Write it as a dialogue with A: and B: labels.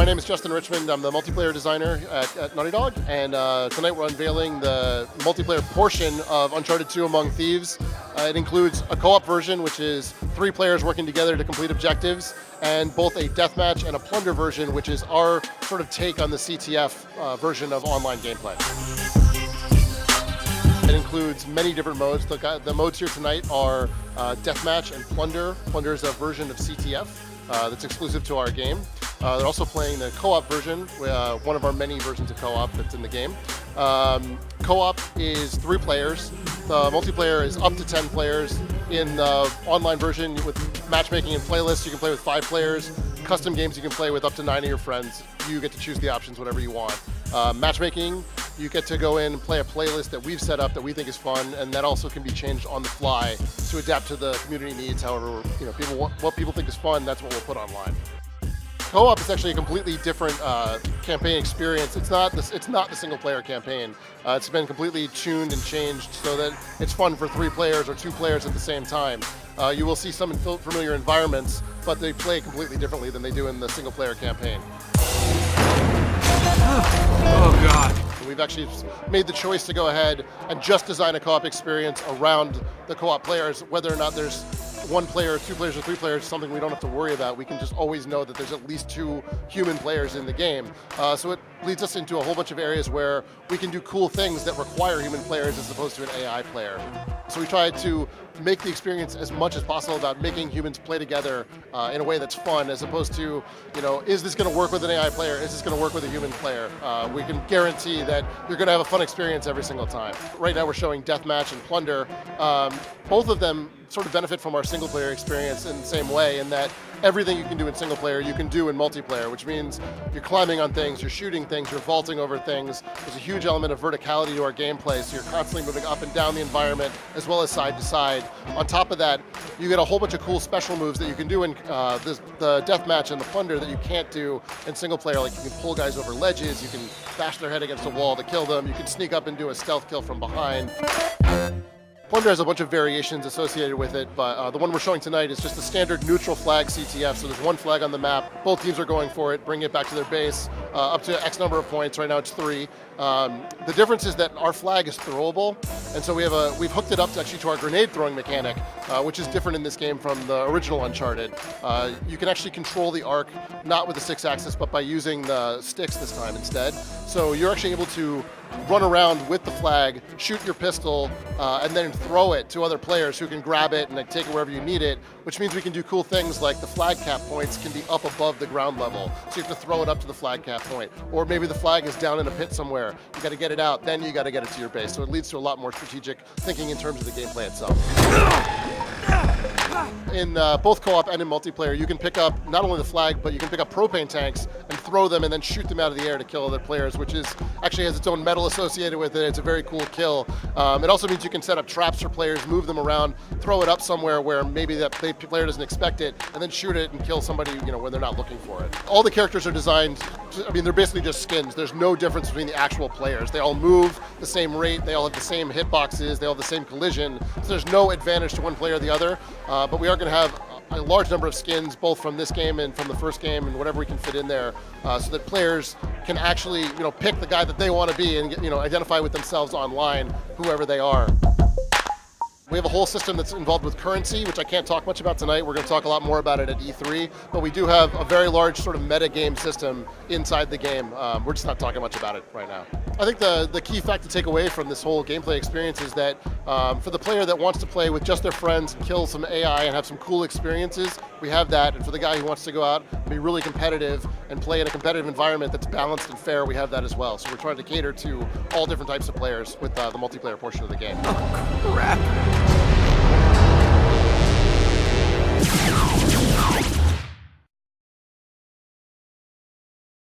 A: name is Justin Richmond. I'm the multiplayer designer at Naughty Dog, and tonight we're unveiling the multiplayer portion of Uncharted 2 Among Thieves. It includes a co-op version, which is 3 players working together to complete objectives, and both a deathmatch and a plunder version, which is our sort of take on the CTF version of online gameplay. It includes many different modes. The modes here tonight are deathmatch and plunder. Plunder is a version of CTF that's exclusive to our game. They're also playing the co-op version, one of our many versions of co-op that's in the game. Co-op is 3 players. The multiplayer is up to 10 players. In the online version with matchmaking and playlists, you can play with 5 players. Custom games you can play with up to 9 of your friends. You get to choose the options, whatever you want. Matchmaking, you get to go in and play a playlist that we've set up that we think is fun, and that also can be changed on the fly to adapt to the community needs. However, what people think is fun, that's what we'll put online. Co-op is actually a completely different campaign experience. It's not the single-player campaign. It's been completely tuned and changed so that it's fun for 3 players or 2 players at the same time. You will see some familiar environments, but they play completely differently than they do in the single-player campaign.
B: Oh God.
A: We've actually made the choice to go ahead and just design a co-op experience around the co-op players. Whether or not there's 1 player, 2 players, or 3 players is something we don't have to worry about. We can just always know that there's at least 2 human players in the game. So it leads us into a whole bunch of areas where we can do cool things that require human players as opposed to an AI player. So we try to make the experience as much as possible about making humans play together in a way that's fun, as opposed to, is this going to work with an AI player? Is this going to work with a human player? We can guarantee that you're going to have a fun experience every single time. Right now we're showing Deathmatch and Plunder. Both of them sort of benefit from our single player experience in the same way, in that everything you can do in single player, you can do in multiplayer, which means you're climbing on things, you're shooting things, you're vaulting over things. There's a huge element of verticality to our gameplay, so you're constantly moving up and down the environment as well as side to side. On top of that, you get a whole bunch of cool special moves that you can do in the deathmatch and the plunder that you can't do in single player. Like, you can pull guys over ledges, you can bash their head against a wall to kill them, you can sneak up and do a stealth kill from behind. Plunder has a bunch of variations associated with it, but the one we're showing tonight is just the standard neutral flag CTF. So there's 1 flag on the map. Both teams are going for it, bringing it back to their base, up to X number of points. Right now it's 3. The difference is that our flag is throwable, and so we've hooked it up to our grenade throwing mechanic, which is different in this game from the original Uncharted. You can actually control the arc not with the 6-axis, but by using the sticks this time instead. So you're actually able to run around with the flag, shoot your pistol, and then throw it to other players who can grab it and take it wherever you need it, which means we can do cool things like the flag cap points can be up above the ground level. So you have to throw it up to the flag cap point. Or maybe the flag is down in a pit somewhere. You got to get it out, then you got to get it to your base. So it leads to a lot more strategic thinking in terms of the gameplay itself. In both co-op and in multiplayer, you can pick up not only the flag, but you can pick up propane tanks and throw them and then shoot them out of the air to kill other players, which actually has its own medal associated with it. It's a very cool kill. It also means you can set up traps for players, move them around, throw it up somewhere where maybe that player doesn't expect it, and then shoot it and kill somebody when they're not looking for it. All the characters are designed, they're basically just skins. There's no difference between the actual players. They all move the same rate, they all have the same hitboxes, they all have the same collision, so there's no advantage to one player or the other. But we are going to have a large number of skins, both from this game and from the first game, and whatever we can fit in there, so that players can actually, pick the guy that they want to be and identify with themselves online, whoever they are. We have a whole system that's involved with currency, which I can't talk much about tonight. We're going to talk a lot more about it at E3, but we do have a very large sort of meta game system inside the game. We're just not talking much about it right now. I think the key fact to take away from this whole gameplay experience is that for the player that wants to play with just their friends and kill some AI and have some cool experiences, we have that. And for the guy who wants to go out and be really competitive and play in a competitive environment that's balanced and fair, we have that as well. So we're trying to cater to all different types of players with the multiplayer portion of the game.
B: Oh, crap.